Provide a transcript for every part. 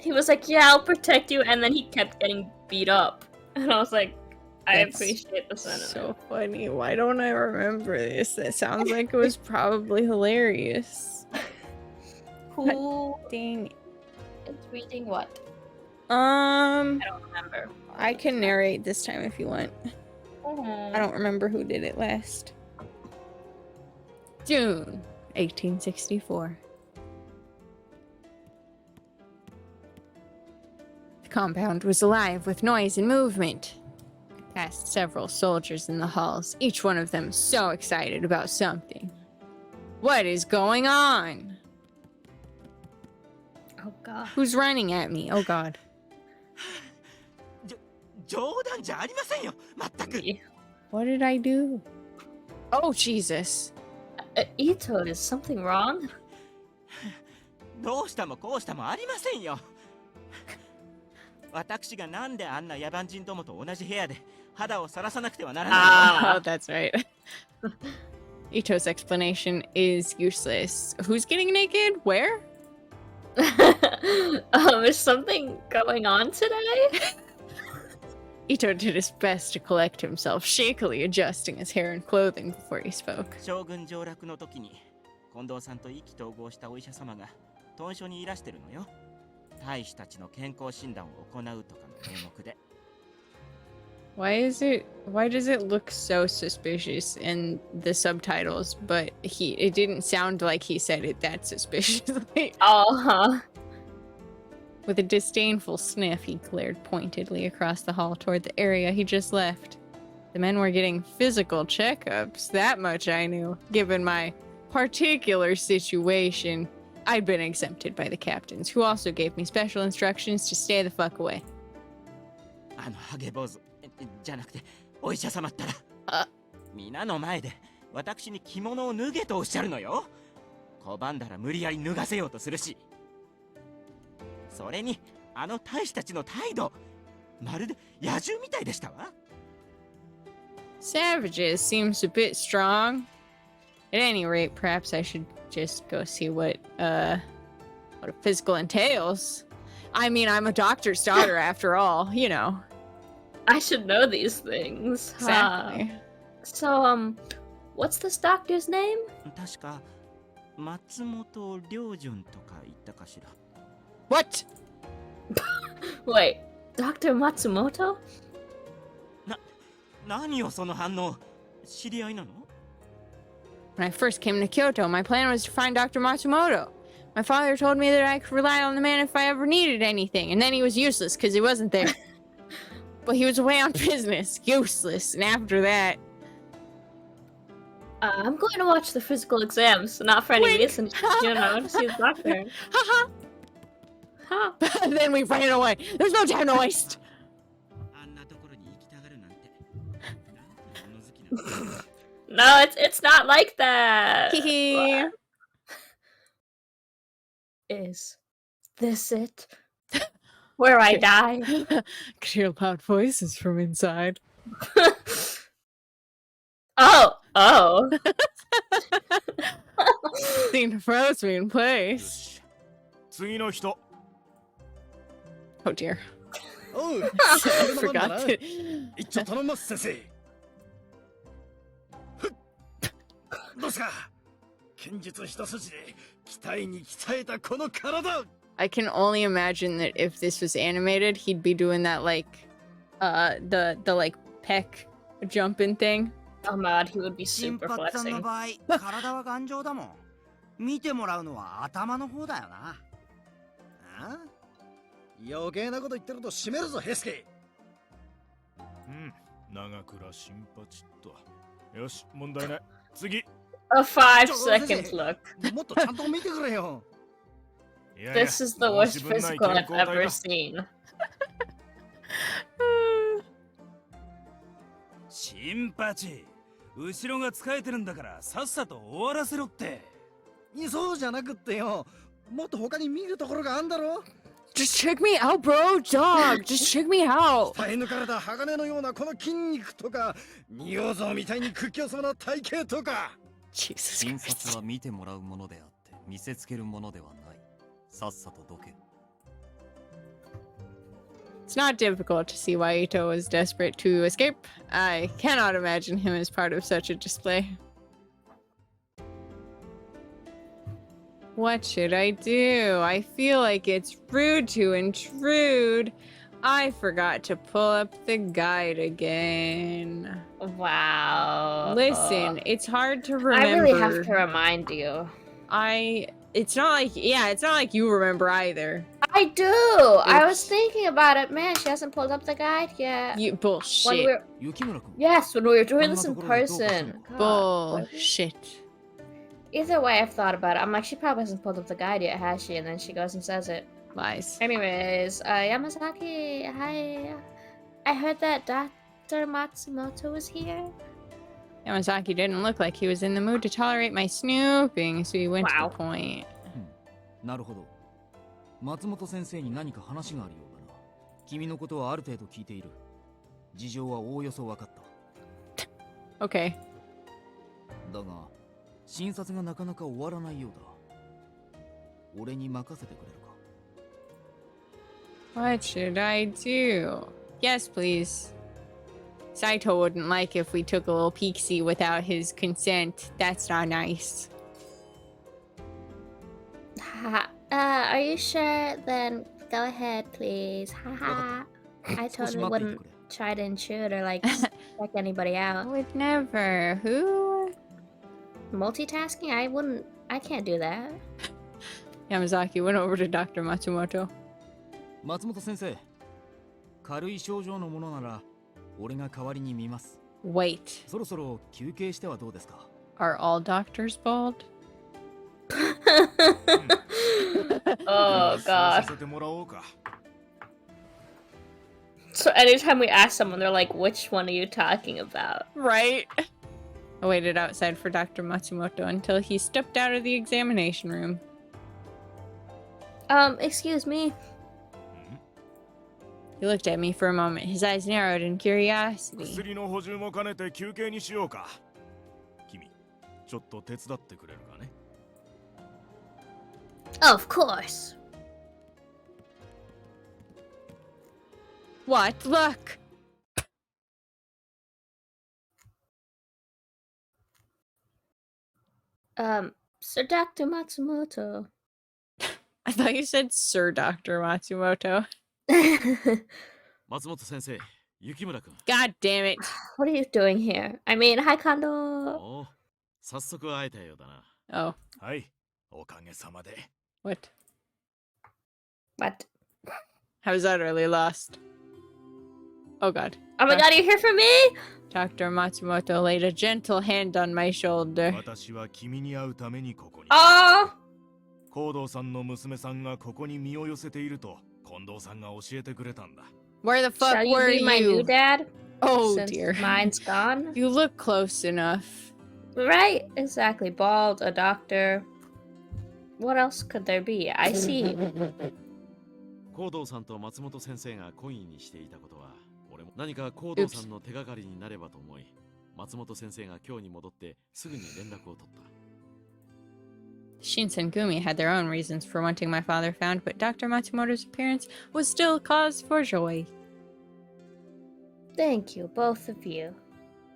He was like, yeah, I'll protect you, and then he kept getting beat up. And I was like, I appreciate the sentiment. So funny. Why don't I remember this? That sounds like it was probably hilarious. Who Dang. is reading what? I don't remember. I can narrate this time if you want. I don't remember who did it last. June 1864. The compound was alive with noise and movement. I passed several soldiers in the halls, each one of them so excited about something. What is going on? Oh god. Who's running at me? Oh god. What did I do? Oh Jesus. Ito, is something wrong? どうしたもこうしたもありませんよ。私がなんであんな野蛮人どもと同じ部屋で肌をさらさなくてはならないの？ Oh, that's right. Ito's explanation is useless. Who's getting naked? Where? Is something going on today? Ito did his best to collect himself, shakily adjusting his hair and clothing before he spoke. 将軍上洛の時に近藤さんと意気投合したお医者様が屯所にいらしてるのよ。大使たちの健康診断を行うとかの名目で。Why does it look so suspicious in the subtitles, but it didn't sound like he said it that suspiciously. With a disdainful sniff, he glared pointedly across the hall toward the area he just left. The men were getting physical checkups, that much I knew. Given my particular situation, I'd been exempted by the captains, who also gave me special instructions to stay the fuck away. あのハゲ坊主じゃなくてお医者様ったら皆の前で私に着物を脱げとおっしゃるのよ。拒んだら無理やり脱がせようとするし、それにあの大使たちの態度まるで野獣みたいでしたわ。 Savages seems a bit strong. At any rate, perhaps I should just go see what a physical entails. I mean, I'm a doctor's daughter after all, you know. I should know these things. Exactly. So, what's this doctor's name? 確か松本良順とか言ったかしら。 What? Wait, Dr. Matsumoto? 何よその反応。知り合いなの？ When I first came to Kyoto, my plan was to find Dr. Matsumoto. My father told me that I could rely on the man if I ever needed anything, and then he was useless because he wasn't there. But he was away on business. Useless. And after that... I'm going to watch the physical exams, not for any reason, you know, to see the doctor. Then we ran away. There's no time to waste. No, it's not like that. Is this it? Where I die? Could hear loud voices from inside. Oh. Scene froze me in place. 次の人。 Oh dear. Oh, I forgot to... 一丁頼みます先生。どうすか。剣術一筋で鍛えに鍛えたこの体。 I can only imagine that if this was animated, he'd be doing that like, the like peck jumping thing. Oh god, he would be super flexing. 体は頑丈だもん。見てもらうのは頭の方だよな。あ？余計なこと言ってると締めるぞヘスケ。長倉新八と。よし、問題ない。次。A 5-second look. もっとちゃんと見てくれよ。This is the worst physical I've ever seen. 新八、後ろが使えてるんだからさっさと終わらせろって。そうじゃなくってよ。もっと他に見るところがあんだろ。 Just check me out, bro, dog. Just check me out. 鍛え抜かれた鋼のようなこの筋肉とか、仁王像みたいに屈強そうな体型とか。診察は見てもらうものであって見せつけるものではない。さっさとどけ。It's not difficult to see why Ito was desperate to escape. I cannot imagine him as part of such a display. What should I do? I feel like it's rude to intrude. I forgot to pull up the guide again. Wow. Listen, it's hard to remember. I really have to remind you. It's not like you remember either. I do. I was thinking about it. Man, she hasn't pulled up the guide yet. You bullshit. When we were, yes, when we were doing this in person. God, Bullshit. either way, I've thought about it. I'm like, she probably hasn't pulled up the guide yet, has she? And then she goes and says it. Lies. Anyways, Yamazaki, hi. I heard that Dr. Matsumoto was here. Yamazaki didn't look like he was in the mood to tolerate my snooping, so he went to Wow. the point. なるほど。松本先生に何か話があるようだな。君のことはある程度聞いている。事情はおおよそ分かった。Okay. だが、診察がなかなか終わらないようだ。俺に任せてくれるか。What should I do? Yes, please. Saito wouldn't like if we took a little peek-see without his consent. That's not nice. Are you sure? Then go ahead, please. Haha. I totally wouldn't try to intrude or like check anybody I out. would never. Who? Multitasking? I can't do that. Yamazaki went over to Dr. Matsumoto. 松本先生、軽い症状のものなら俺が代わりに見ます。 Wait. そろそろ休憩してはどうですか？ Are all doctors bald? Oh さ god. せてもらおうか。 So anytime we ask someone, they're like, which one are you talking about? Right. I waited outside for Dr. Matsumoto until he stepped out of the examination room. Excuse me. He looked at me for a moment, his eyes narrowed in curiosity. 薬の補充も兼ねて休憩にしようか。君、ちょっと手伝ってくれるかね。 Of course. What? Look! Sir Dr. Matsumoto. I thought you said Sir Dr. Matsumoto. 松本先生、雪村君。 God damn it. What are you doing here? I mean, hi, Kondo. おお、早速会えたようだな。 Oh, はい、おかげさまで。 what? What? I was utterly lost. Oh god. Oh my god, are you here for me? Dr. Matsumoto laid a gentle hand on my shoulder. 私は君に会うためにここに。 Oh! コードーさんの娘さんがここに身を寄せていると近藤さんが教えてくれたんだ。 Where the fuck Shall you were be my new you? dad? Oh Since dear. mine's gone. You look close enough. Right, exactly. Bald, a doctor. What else could there be? I see. コードーさんと松本先生が懇意にしていたことは、俺も何かコードーさんの手がかりになればと思い、松本先生が今日に戻ってすぐに連絡を取った。 Shinsen Gumi had their own reasons for wanting my father found, but Dr. Matsumoto's appearance was still cause for joy. Thank you, both of you.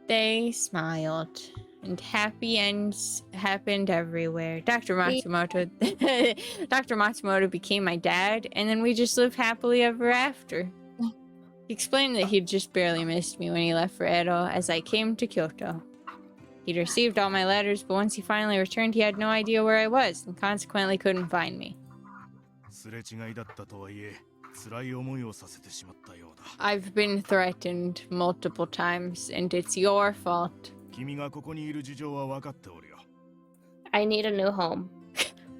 They smiled, and happy ends happened everywhere. Dr. Matsumoto became my dad, and then we just lived happily ever after. He explained that he'd just barely missed me when he left for Edo as I came to Kyoto. He'd received all my letters, but once he finally returned, he had no idea where I was, and consequently couldn't find me. すれ違いだったとはいえ、辛い思いをさせてしまったようだ。 I've been threatened multiple times, and it's your fault. 君がここにいる事情は分かっておるよ。 I need a new home.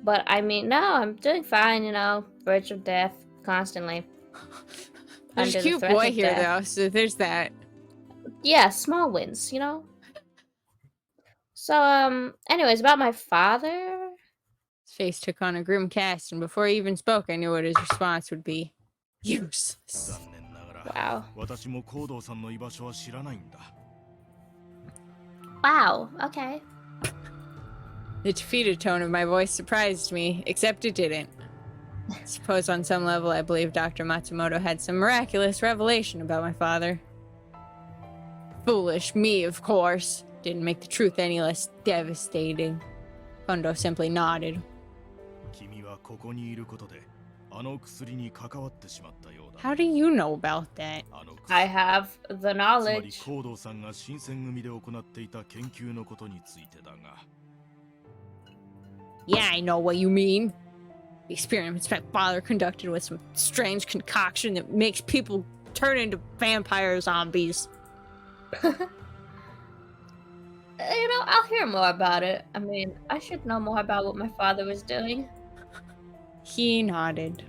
But I mean, no, I'm doing fine, you know, verge of death constantly. There's a Under the cute threat boy of here, death. though, so there's that. Yeah, small wins, you know? So, anyways, about my father. His face took on a grim cast, and before he even spoke, I knew what his response would be. Useless. 残念ながら、 Wow. 私もコードーさんの居場所は知らないんだ。 Wow, okay. The defeated tone of my voice surprised me, except it didn't. Suppose on some level I believe Dr. Matsumoto had some miraculous revelation about my father. Foolish me, of course. Didn't make the truth any less devastating. Kondo simply nodded. 君はここにいることであの薬に関わってしまったようだ。 How do you know about that? あの薬 I have the つまり knowledge. コードさんが新選組で行っていた研究のことについてだが。 Yeah, I know what you mean. The experiments my father conducted with some strange concoction that makes people turn into vampire zombies. I'll hear more about it. I mean, I should know more about what my father was doing. He nodded.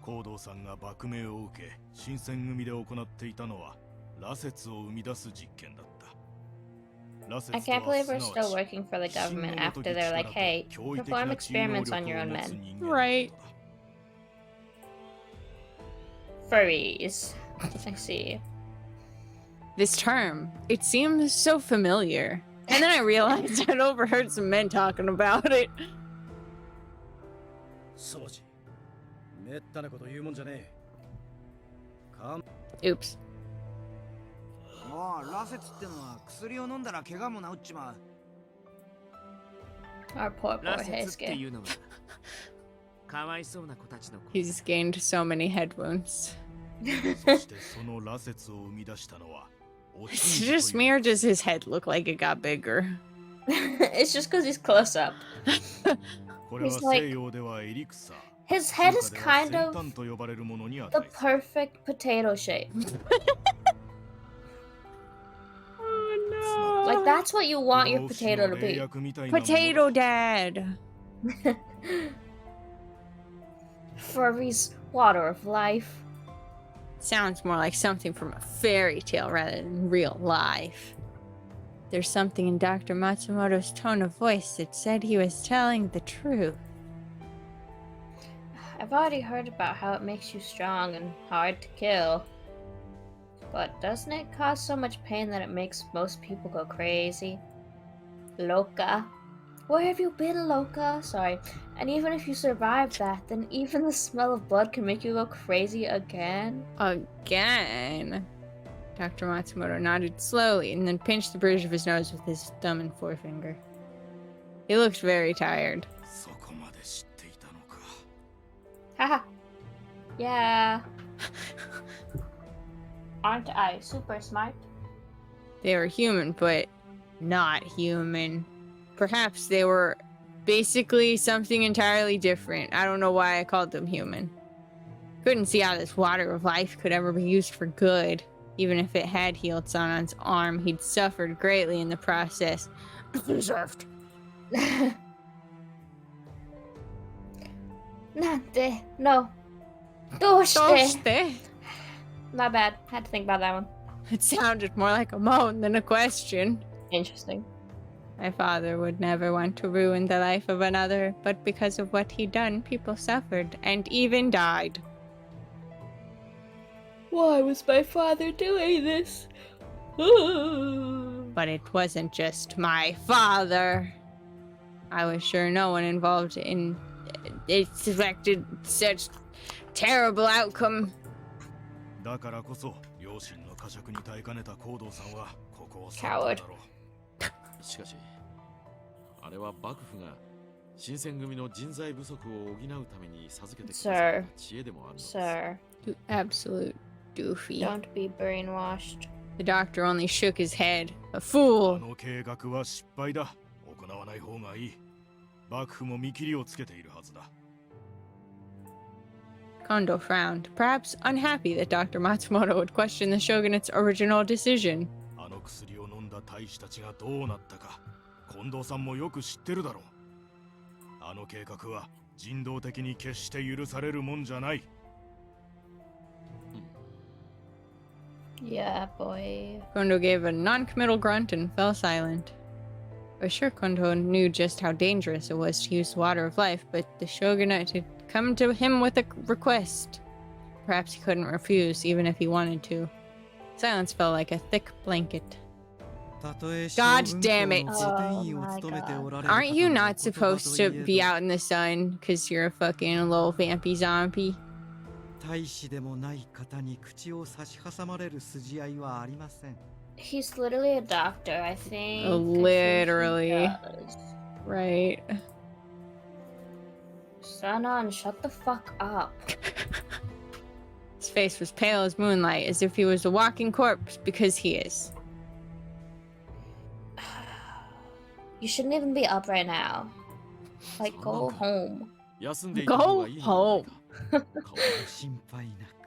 コードさんが幕命を受け新選組で行っていたのは羅刹を生み出す実験だった。 I can't believe we're still working for the government after they're like, hey, perform experiments on your own men. Right. Furries. I see. This term, it seems so familiar. And then I realized I'd overheard some men talking about it. そうじ。めったなこと言うもんじゃねえ。かん Oops. もう羅刹ってのは薬を飲んだら怪我も治っちまう。 Our poor boy 羅刹ってい Heisuke. うのはかわいそうな子たちのこと He's gained so many head wounds. そしてその羅刹を生み出したのは。 Is it just me or does his head look like it got bigger? It's just because he's close up. これは He's like- 西洋ではエリクサー。 His head is 中華では kind 先 of 端と呼ばれるものに the 値する perfect potato shape. Oh Like, that's what you want your potato to be. Potato Dad. Furry's water of life. Sounds more like something from a fairy tale rather than real life. There's something in Dr. Matsumoto's tone of voice that said he was telling the truth. I've already heard about how it makes you strong and hard to kill. But doesn't it cause so much pain that it makes most people go crazy? Loca. Where have you been, Loca? Sorry. And even if you survive that, then even the smell of blood can make you go crazy again? Again? Dr. Matsumoto nodded slowly and then pinched the bridge of his nose with his thumb and forefinger. He looked very tired. そこまで知っていたのか。 Haha. Yeah. Aren't I super smart? They were human, but not human. Perhaps they were basically something entirely different. I don't know why I called them human. Couldn't see how this water of life could ever be used for good. Even if it had healed Sanon's arm, he'd suffered greatly in the process. Deserved. Nante. No. Doshite. Toste? My bad. Had to think about that one. It sounded more like a moan than a question. Interesting. My father would never want to ruin the life of another, but because of what he'd done, people suffered and even died. Why was my father doing this? But it wasn't just my father. I was sure no one involved in expected such terrible outcome. だからこそ両親の呵責に耐えかねた行動さんはここを去っただろう。しかし、あれは幕府が新選組の人材不足を補うために授けてくださった知恵でもあるのです。 Sir, You absolute doofy. don't be brainwashed. The doctor only shook his head. A あ fool. の計画は失敗だ。行わない方がいい。幕府も見切りをつけているはずだ。 Kondo frowned, perhaps unhappy that Dr. Matsumoto would question the shogunate's original decision. あの薬を飲んだ大使たちがどうなったか、近藤さんもよく知ってるだろう。あの計画は人道的に決して許されるもんじゃない。 Yeah, boy. Kondo gave a non-committal grunt and fell silent. I was sure Kondo knew just how dangerous it was to use the water of life, but the shogunate had come to him with a request. Perhaps he couldn't refuse, even if he wanted to. Silence felt like a thick blanket. God damn it. Oh Aren't you not supposed to be out in the sun because you're a fucking little vampy zombie? 大使でもない方に口を差し挟まれる筋合いはありません。 He's literally a doctor, I think. Literally. I think he does. Right. Sanon, shut the fuck up. His face was pale as moonlight, as if he was a walking corpse, because he is. You shouldn't even be up right now. Like, go home. 休んでいた方がいいのではないか。心配なく。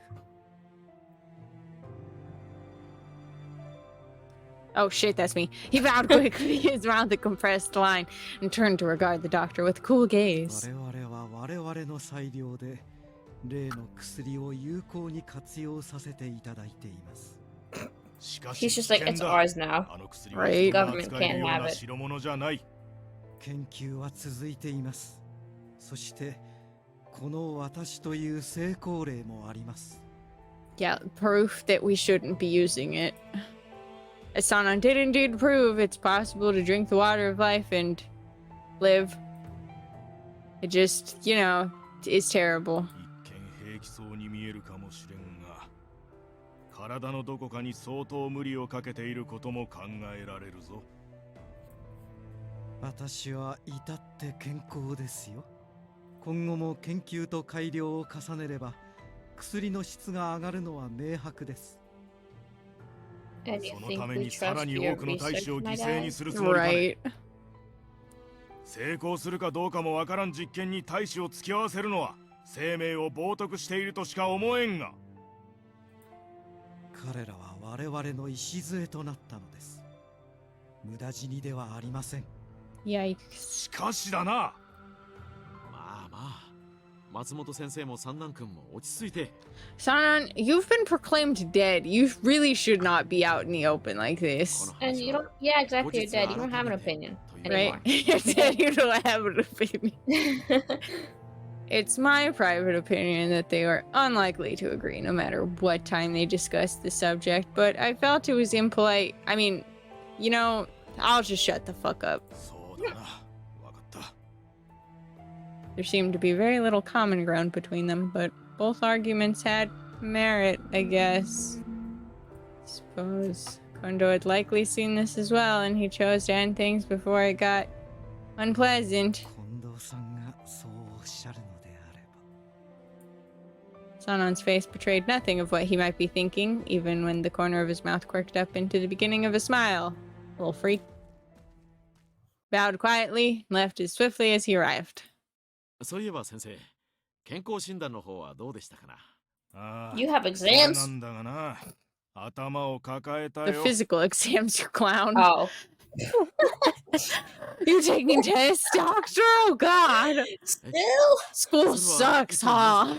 Oh shit, that's me. He bowed quickly, his mouth a compressed line, and turned to regard the doctor with a cool gaze. 我々は我々の裁量で例の薬を有効に活用させていただいています。 He's just like, it's ours now. Right. Government can't have it. 研究は続いています。そしてこの私という成功例もあります。 Yeah, proof that we shouldn't be using it. Asanon did indeed prove it's possible to drink the water of life and live. It just, you know, is terrible. 一見平気そうに見えるかもしれんが、体のどこかに相当無理をかけていることも考えられるぞ。私は至って健康ですよ。今後も研究と改良を重ねれば薬の質が上がるのは明白です。 And you その think ため we にさ trust らに your 多くの大 research, 使を my 犠牲に guy? するつもりかね。 Right. 成功するかどうかもわからん実験に大使を付き合わせるのは生命を冒涜しているとしか思えんが。彼らは我々の礎となったのです。無駄死にではありません。 Yikes. しかしだな。まあまあ、松本先生も三男君も落ち着いて。 Sanon, you've been proclaimed dead. You really should not be out in the open like this. And you don't, yeah, exactly, you're dead. You don't have an opinion anymore. Right? You're dead, you don't have an opinion. It's my private opinion that they are unlikely to agree no matter what time they discuss the subject, but I felt it was impolite. I mean, you know, I'll just shut the fuck up. そうだな。わかった。 There seemed to be very little common ground between them, but both arguments had merit, I guess. Suppose Kondo had likely seen this as well, and he chose to end things before it got unpleasant. 近藤さんがそうおっしゃるのであれば。 Sanon's face betrayed nothing of what he might be thinking, even when the corner of his mouth quirked up into the beginning of a smile. Little freak. Bowed quietly, left as swiftly as he arrived. そういえば先生、健康診断の方はどうでしたかな。ああ、 You have それ exams? なんだがな。頭を抱えた The よ。 physical exams, you clown. Oh. You're taking tests, doctor? Oh god. Still? School sucks, huh?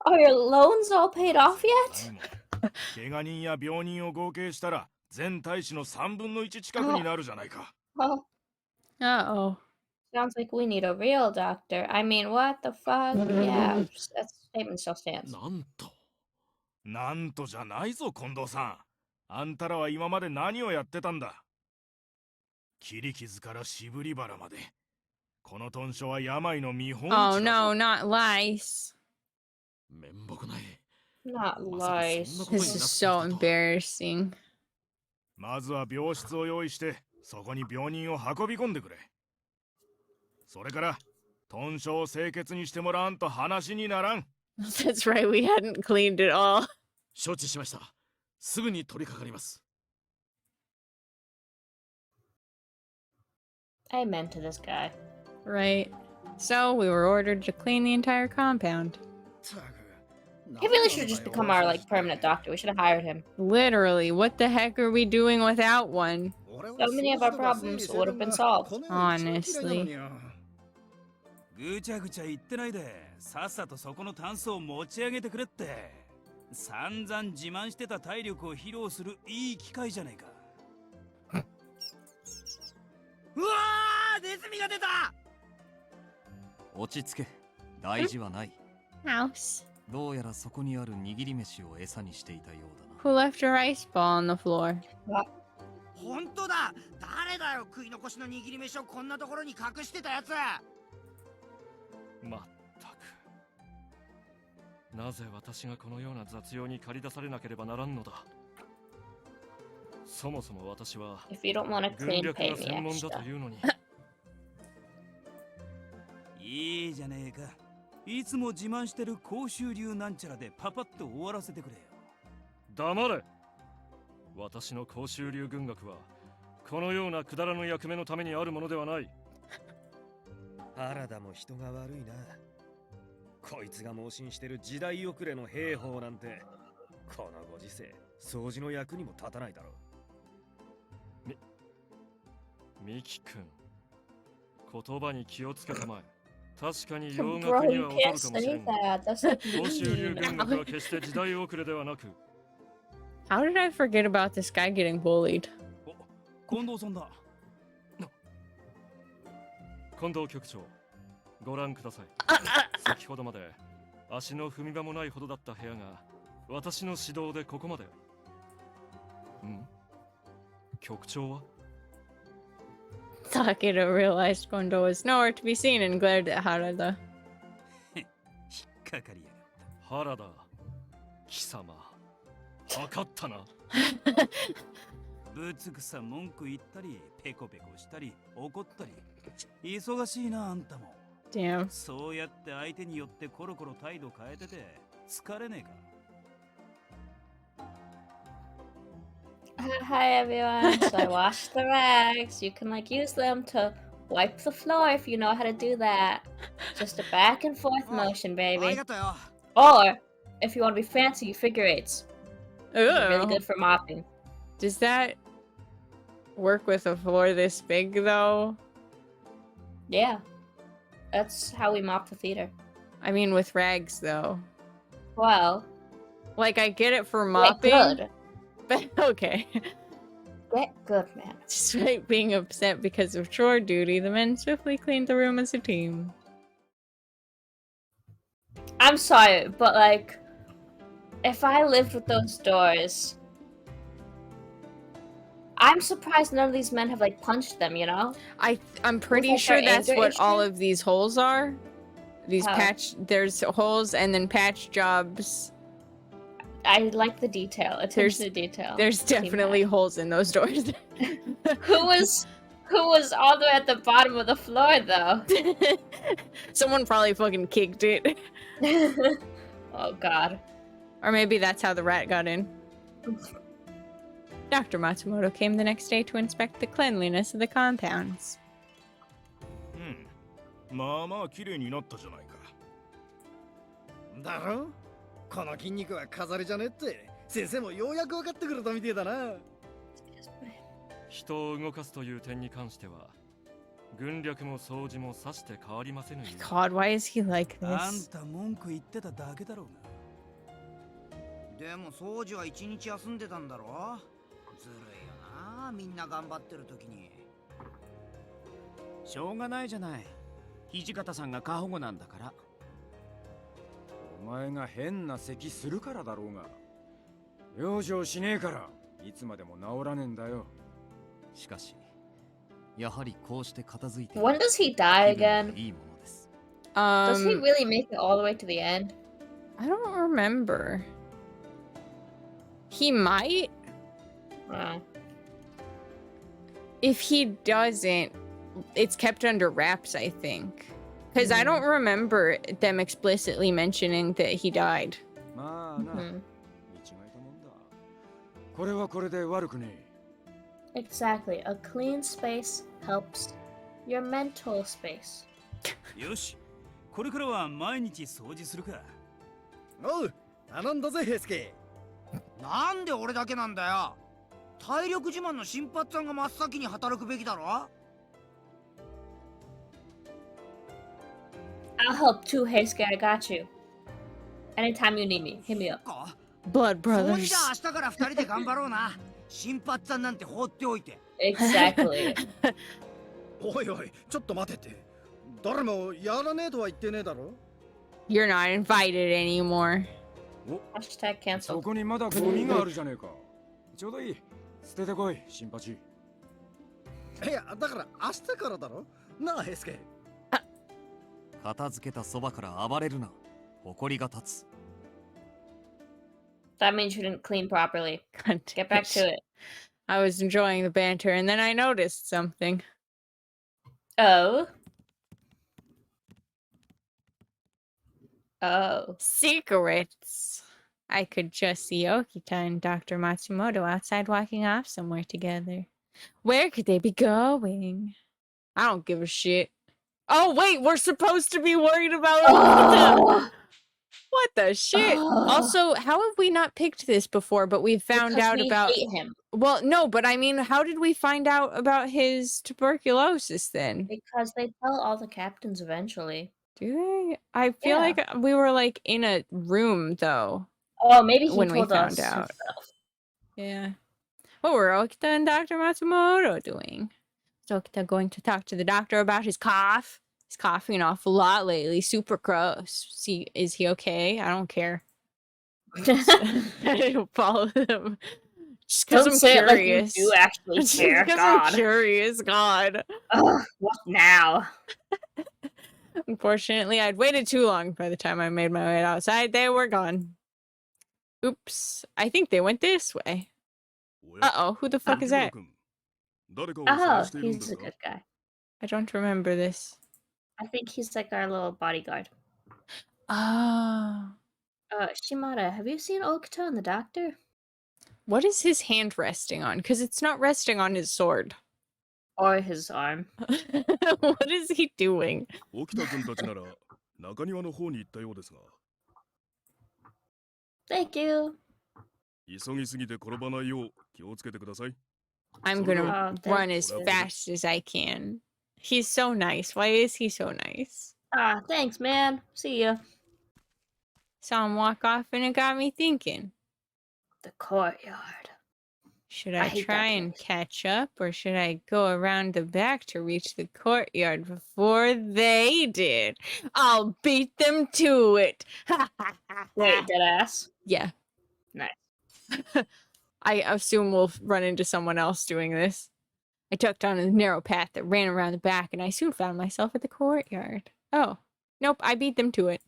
Are your loans all paid off yet? 怪我人や病人を合計したら全大使の3分の1近くになるじゃないか。 Oh, Uh-oh. sounds like we need a real doctor. I mean, what the fuck? Yeah, that statement still stands. なんと。なんとじゃないぞ近藤さん。あんたらは今まで何をやってたんだ。切り傷から渋り腹まで。この豚書は病の見本市だ Oh ぞ。 no, not lice. 面目ない。 Not まさか lies. そんなことに This なって is いた so と。 embarrassing. まずは病室を用意してそこに病人を運び込んでくれ。それから豚書を清潔にしてもらわんと話にならん。 That's right, we hadn't cleaned it all. 承知しました。すぐに取り掛かります。 Amen to this guy. Right. So we were ordered to clean the entire compound. He really should just become our like permanent doctor. We should have hired him. Literally, what the heck are we doing without one? So many of our problems would have been solved. Honestly. ぐちゃぐちゃ言ってないで、さっさとそこのタンスを持ち上げてくれって。散々自慢してた体力を披露するいい機会じゃねえか。うわー、ネズミが出た。落ち着け。大事はない。 House. どうやらそこにある握り飯を餌にしていたようだな。 Who left a rice ball on the floor? 本当だ。誰だよ、食い残しの握り飯をこんなところに隠してたやつ。まったく。なぜ私がこのような雑用に駆り出されなければならんのだ。そもそも私は If you don't want to 軍 clean, 略 pay が me 専門だと extra. いうのに。いいじゃねえか。いつも自慢してる公衆流なんちゃらでパパッと終わらせてくれよ。黙れ。私の公衆流軍学はこのようなくだらぬ役目のためにあるものではない。原田も人が悪いな。こいつが盲信してる時代遅れの兵法なんて、このご時世掃除の役にも立たないだろう。ミキ君、言葉に気をつけたまえ。確かに洋 Bro, 楽に you は劣る can't かもし say れんが、 that. That's like 公衆流 mean. 軍学は決して時代遅れではなく、 How did I forget about this guy getting bullied? 近藤さんだ。近藤局長、ご覧ください。先ほどまで足の踏み場もないほどだった部屋が私の指導でここまで。局長は Takedo realized Kondo was nowhere to be seen and glared at Harada. 引っかかりやがっ原田、貴様、測ったな。ぶつくさ文句言ったり、ペコペコしたり、怒ったり。忙しいな、あんたも。Damn. そうやって相手によってコロコロ態度変えてて、疲れねえか。Hi everyone. So I washed the rags. You can like use them to wipe the floor if you know how to do that. Just a back and forth motion, あり baby. がとうよ。 Or if you want to be fancy, you figure eights. Really Ooh. good for mopping. Does that work with a floor this big though? Yeah. That's how we mop the theater. I mean with rags though. Well, Like I get it for get mopping, good. but okay. Get good, man. Despite being upset because of chore duty, the men swiftly cleaned the room as a team. I'm sorry, but like, if I lived with those doors, I'm surprised none of these men have like punched them, you know? I'm pretty like, sure their that's anger what all issue? of these holes are. These Oh. there's holes and then patch jobs. I like the detail. Attention to detail. There's Team definitely holes in those doors. who was all the way at the bottom of the floor though? Someone probably fucking kicked it. Oh god. Or maybe that's how the rat got in. Dr. Matsumoto came the next day to inspect the cleanliness of the compounds. まあまあ綺麗になったじゃないか。だろ、この筋肉は飾りじゃねって先生もようやく分かってくれたみてえだな。人を動かすという点に関しては、軍略も掃除もさして変わりませぬよ。 God, why is he like あん this? た文句言ってただけだろうが。でも掃除は一日休んでたんだろ。ずるいよな、みんな頑張ってる時に。しょうがないじゃない。土方さんが過保護なんだから。お前が変な咳するからだろうが。養生しねえからいつまでも治らねえんだよ。しかしやはりこうして片付いて When does he die 気分 again? がいいものです。 Does he Um, really make it all the way to the end? I don't remember. He might. Oh. If he doesn't, it's kept under wraps, I think. Because I don't remember them explicitly mentioning that he died. まあな、 Mhm. 見違えたもんだ。これはこれで悪くねえ。 Exactly. A clean space helps your mental space. よし、これからは毎日掃除するか。おう、頼んだぜ平助。なんで俺だけなんだよ。体力自慢の新発さんが真っ先に働くべきだろ。 I'll help too, Heisuke. I got you. Anytime you need me, hit me up. か Blood そうじ brothers. ゃあ明日から二人で頑張ろうな。新発さんなんて放っておいて。Exactly. おいおい、ちょっと待てって。誰もやらねえとは言ってねえだろ。 You're not invited anymore. Hashtag そ canceled. こにまだゴミがあるじゃねえか。ちょうどいい。捨ててこい、新八。いや、だから明日からだろなあ、ヘスケ。片付けたそばから暴れるな。誇りが立つ。 That means you didn't clean properly. God Get back damn to it. it. I was enjoying the banter and then I noticed something. Oh. Oh. Secrets. I could just see Okita and Dr. Matsumoto outside walking off somewhere together. Where could they be going? I don't give a shit. Oh, wait, we're supposed to be worried about Okita! Oh. What the shit? Oh. Also, how have we not picked this before, but we found Because out we about... hate him. Well, no, but I mean, how did we find out about his tuberculosis then? Because they tell all the captains eventually. Do they? I feel Yeah. like we were like in a room though Oh, maybe he when we told found us out. himself. Yeah. What were Okita and Dr. Matsumoto doing? Is Okita going to talk to the doctor about his cough? He's coughing an awful lot lately. Super gross. See, is he okay? I don't care. I don't follow them. Just because Don't I'm say curious. it like you do actually Just care. because God. I'm curious, God. Ugh, what now? Unfortunately, I'd waited too long by the time I made my way outside. They were gone. Oops. I think they went this way. Uh-oh, who the fuck is that? Oh, he's a good guy. I don't remember this. I think he's like our little bodyguard. Oh. Shimada, have you seen Okita and the doctor? What is his hand resting on? Because it's not resting on his sword. Or his arm. What is he doing? 沖田君たちなら中庭の方に行ったようですが。 Thank you. 急ぎすぎて転ばないよう気をつけてください。 I'm gonna Oh, run thanks. as fast as I can. He's so nice. Why is he so nice? Ah, thanks, man. See ya. Saw him walk off and it got me thinking. The courtyard. Should I I hate try that and place. catch up, or should I go around the back to reach the courtyard before they did? I'll beat them to it! Wait, deadass? Yeah. Nice. I assume we'll run into someone else doing this. I took down a narrow path that ran around the back, and I soon found myself at the courtyard. Oh. Nope, I beat them to it.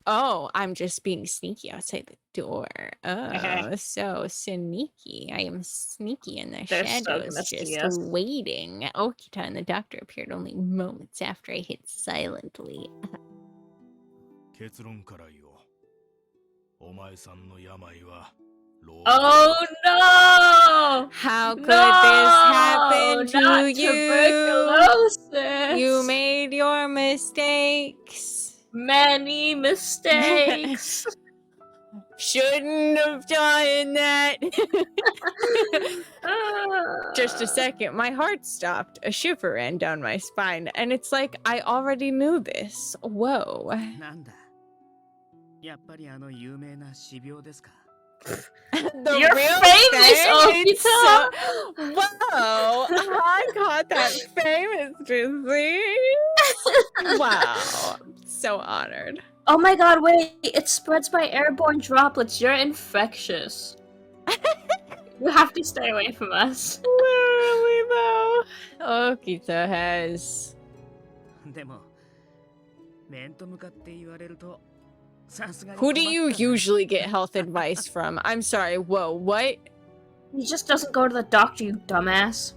Oh, I'm just being sneaky outside the door. Oh, so sneaky. I am sneaky in the They're so shadows, just mysterious. waiting. Okita and the doctor appeared only moments after I hid silently. 結論から言おう。お前さんの病は Oh no! How could No! this happen to Not you? tuberculosis! You made your mistakes. Many mistakes. Shouldn't have done that. Just a Ah. second, my heart stopped. A shiver ran down my spine, and it's like I already knew this. Whoa. なんだやっぱりあの有名な死病ですか The You're real famous, thing? It's Okita! Whoa! I got that famous disease. Wow. So honored. Oh my god, wait! It spreads by airborne droplets. You're infectious. You have to stay away from us. Literally, though. Okita has. でも面と向かって言われるとさすがに Who do you 困ったな usually get health advice from? I'm sorry, whoa, what? He just doesn't go to the doctor, you dumbass.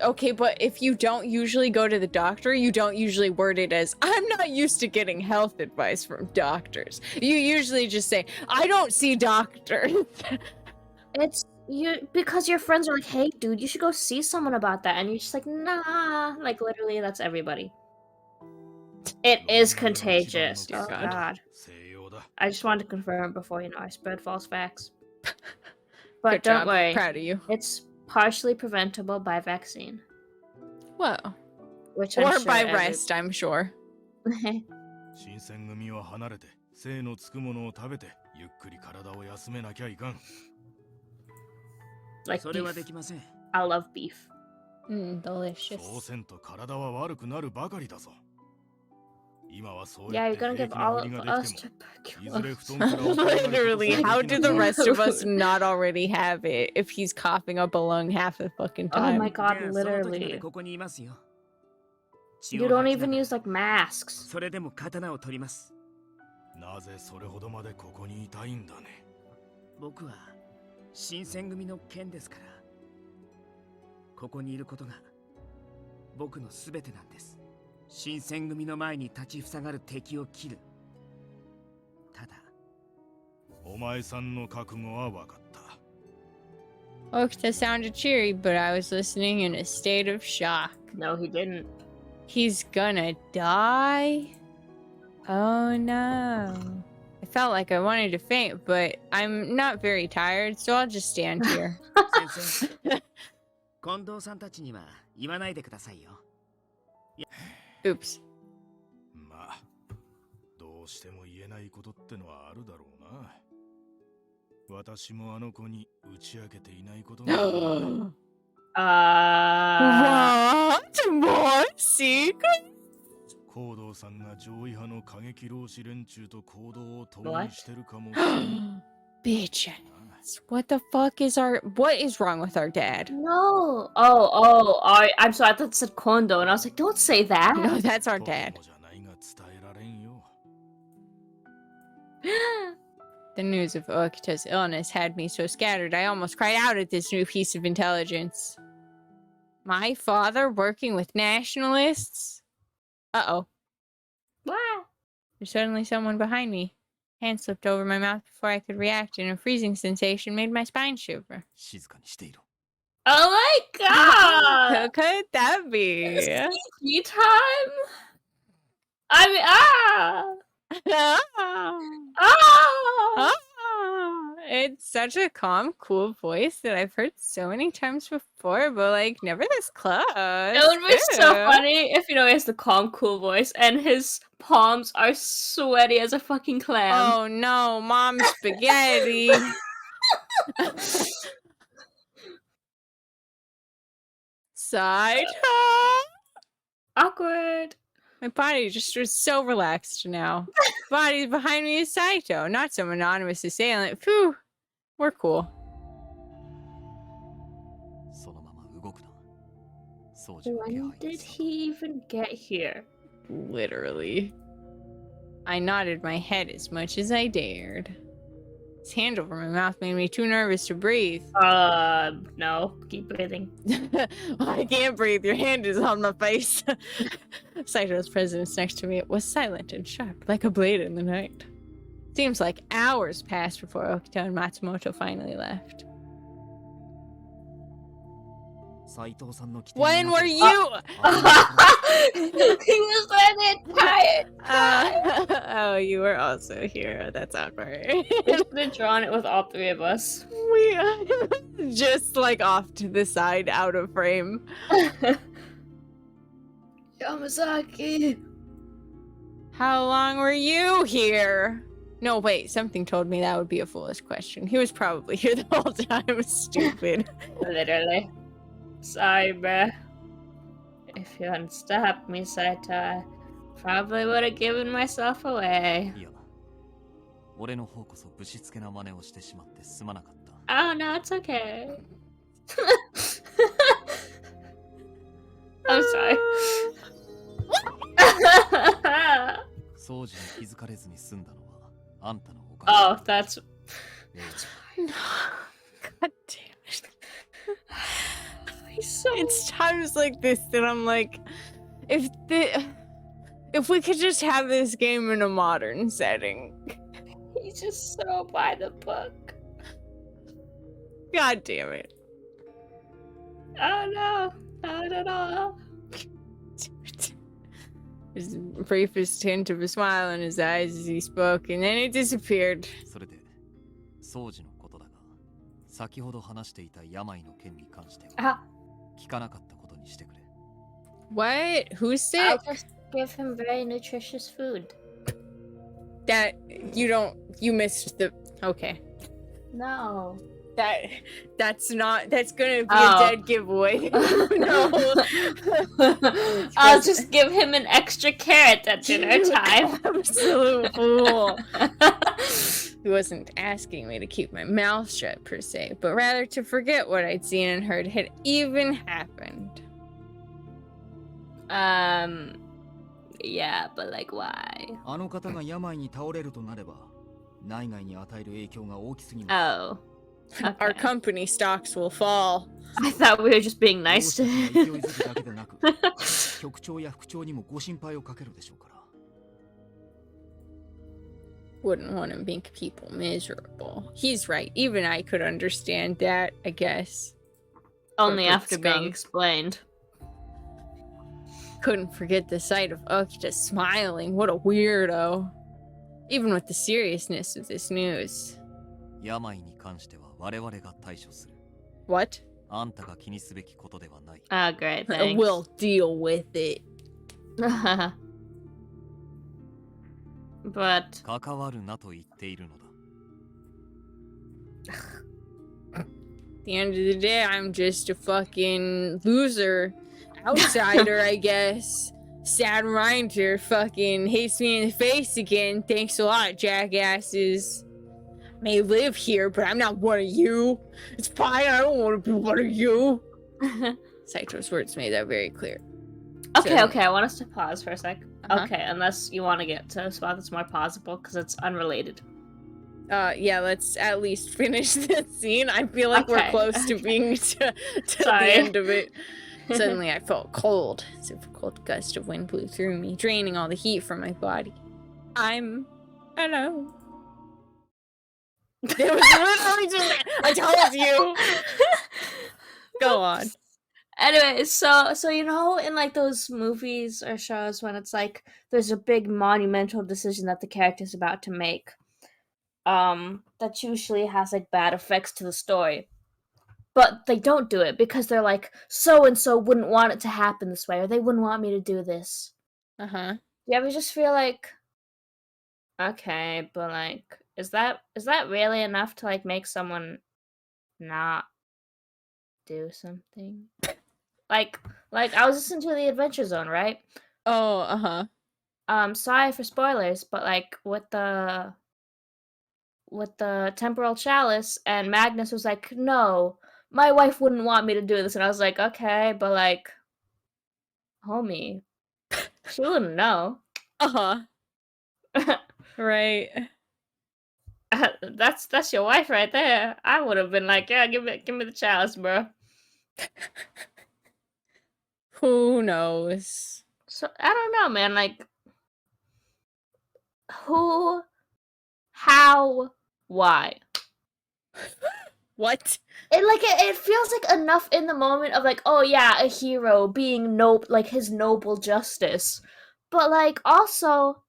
Okay, but if you don't usually go to the doctor, you don't usually word it as, I'm not used to getting health advice from doctors. You usually just say, I don't see doctors. It's you because your friends are like, hey dude, you should go see someone about that, and you're just like, nah. Like literally, that's everybody. It is contagious. Dear Oh God. god. 西洋だ。 I just wanted to confirm before I spread false facts. But Good don't job. worry, Proud of you. it's partially preventable by vaccine, Whoa. which I'm Or sure by rest, I'm sure. 新選組は離れて精のつくものを食べてゆっくり体を休めなきゃいかん。 like それはで beef. きません I love beef. Delicious. そうせんと体は悪くなるばかりだぞ。今はそう Yeah, やっ you're て gonna 平 give 気な all ふり of ができ us ても、いずれ tuberculosis. 布団から起き上がること Literally, すら how でき do な the くなる。 rest of us not already have it if he's coughing up a lung half the fucking Oh my time? god, じゃあその時まで literally. ここにいますよ。血 You を don't 吐きな even がら use like masks. それでも刀を取ります。なぜそれほどまでここにいたいんだね。僕は新選組の剣ですから。ここにいることが僕のすべてなんです。新選組の前に立ちふさがる敵を切る。ただ、お前さんの覚悟は分かった。 Okta sounded cheery, but I was listening in a state of shock. No, he didn't. He's gonna die? Oh no. I felt like I wanted to faint, but I'm not very tired, so I'll just stand here. 先生、近藤さんたちには言わないでくださいよ。 Oops. まあ、どうしても言えないことってのはあるだろうな。私もあの子に打ち明けていないことが。 What? More secret? 行動さんが上位派の過激浪士連中と行動を共にしてるかもしれない。 Bitches. What the fuck is what is wrong with our dad? No. I'm sorry. I thought it said Kondo, and I was like, don't say that. No, that's our dad. 子供じゃないが伝えられんよ。 The news of Okita's illness had me so scattered I almost cried out at this new piece of intelligence. My father working with nationalists? Uh-oh. What? There's suddenly someone behind me. Hand slipped over my mouth before I could react, and a freezing sensation made my spine shiver. 静かにしていろ。 Oh my god! Who could that be? CG time? I mean, Ah, it's such a calm, cool voice that I've heard so many times before, but like never this close. It would be so funny if, you know, he has the calm, cool voice and his palms are sweaty as a fucking clam. Oh no, mom spaghetti. Saito. Awkward. My body just was so relaxed now. Body behind me is Saito, not some anonymous assailant. Phew, we're cool. そのまま動くな。掃除の気 When 配 did にする he even get here? Literally. I nodded my head as much as I dared. His hand over my mouth made me too nervous to breathe. No. Keep breathing. I can't breathe. Your hand is on my face. Saito's presence next to me was silent and sharp, like a blade in the night. Seems like hours passed before Okita and Matsumoto finally left. 斉藤さんの起点 When に were なって you? He was there the entire Oh, you were also here. That's awkward. We should have drawn it with all three of us. We just like off to the side, out of frame. Yamazaki. How long were you here? No, wait, something told me that would be a foolish question. He was probably here the whole time. Stupid. Literally. Sorry, bruh. If you hadn't stopped me, Saito, I probably would have given myself away. いや、俺の方こそぶしつけな真似をしてしまってすまなかった。 Oh, no, it's okay. I'm sorry. 掃除に気づかれずに済んだのはあんたのおか Oh, that's... げ。 God damn it. He's so... It's times like this that I'm like, if we could just have this game in a modern setting. He's just so by the book. God damn it. Oh, no. Not at all. His briefest hint of a smile in his eyes as he spoke, and then it disappeared. それで、掃除のことだが、先ほど話していた病の件に関しては、聞かなかったことにしてくれ。What? Who's I'll sick? just give him very nutritious food. That you missed the. Okay. No. That's gonna be Oh. a dead giveaway. No. I'll just give him an extra carrot at dinner time. Absolute fool. He wasn't asking me to keep my mouth shut per se, but rather to forget what I'd seen and heard had even happened. Yeah, but like why? あの方が病に倒れるとなれば、内外に与える影響が大きすぎます。 Oh. Our Okay. company stocks will fall. I thought we were just being nice to 勢い him. づくだけでなく、局長や副長にもご心配をかけるでしょうから。 Wouldn't want to make people miserable. He's right. Even I could understand that, I guess. Only Corporate after being scum. explained. Couldn't forget the sight of Okita smiling. What a weirdo. Even with the seriousness of this news. 病に関しては我々が対処する。 What? あんたが気にすべきことではない。 Oh, great, thanks. We'll deal with it. But 関わるなと言っているのだ。 At the end of the day, I'm just a fucking loser. Outsider, I guess. Sad reminder fucking hits me in the face again. Thanks a lot, jackasses. May live here, but I'm not one of you. It's fine, I don't want to be one of you. Saito's words made that very clear. okay, So- okay, I want us to pause for a sec. Uh-huh. Okay, unless you want to get to a spot that's more pausable, because it's unrelated. Yeah, let's at least finish this scene. I feel like we're Okay, close to being to the Sorry. end of it. Suddenly I felt cold, as if a cold gust of wind blew through me, draining all the heat from my body. I'm alone. There was literally just, I told you. Go on. Anyway, so you know, in like those movies or shows when it's like there's a big monumental decision that the character's about to make, that usually has like bad effects to the story. But they don't do it because they're like, so and so wouldn't want it to happen this way, or they wouldn't want me to do this. Uh-huh. Do you ever just feel like, okay, but like, is that really enough to like make someone not do something? like I was listening to the Adventure Zone, right? Oh, uh-huh. Sorry for spoilers, but like with the temporal chalice, and Magnus was like, no, my wife wouldn't want me to do this, and I was like, okay, but like, homie, she wouldn't know. Uh-huh. Right. That's your wife right there. I would have been like, yeah, give me the chalice, bro. Who knows? So I don't know, man. Like, who, how, why? What? It feels like enough in the moment of like, oh yeah, a hero being like his noble justice, but like also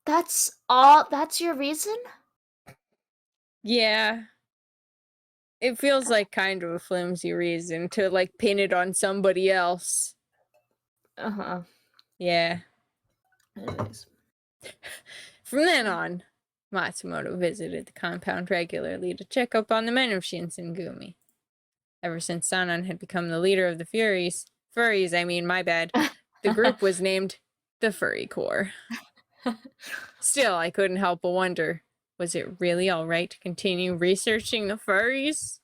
that's your reason? Yeah. It feels like kind of a flimsy reason to like pin it on somebody else. Uh-huh. Yeah. Anyways. From then on, Matsumoto visited the compound regularly to check up on the men of Shinsengumi. Ever since Sanan had become the leader of the furries, I mean, my bad, the group was named the Furry Corps. Still, I couldn't help but wonder, was it really alright to continue researching the furries?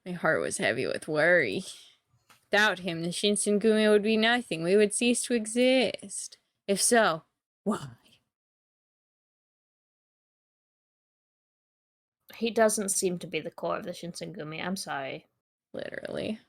My heart was heavy with worry. Without him, the Shinsengumi would be nothing. We would cease to exist. If so, why? He doesn't seem to be the core of the Shinsengumi. I'm sorry. Literally.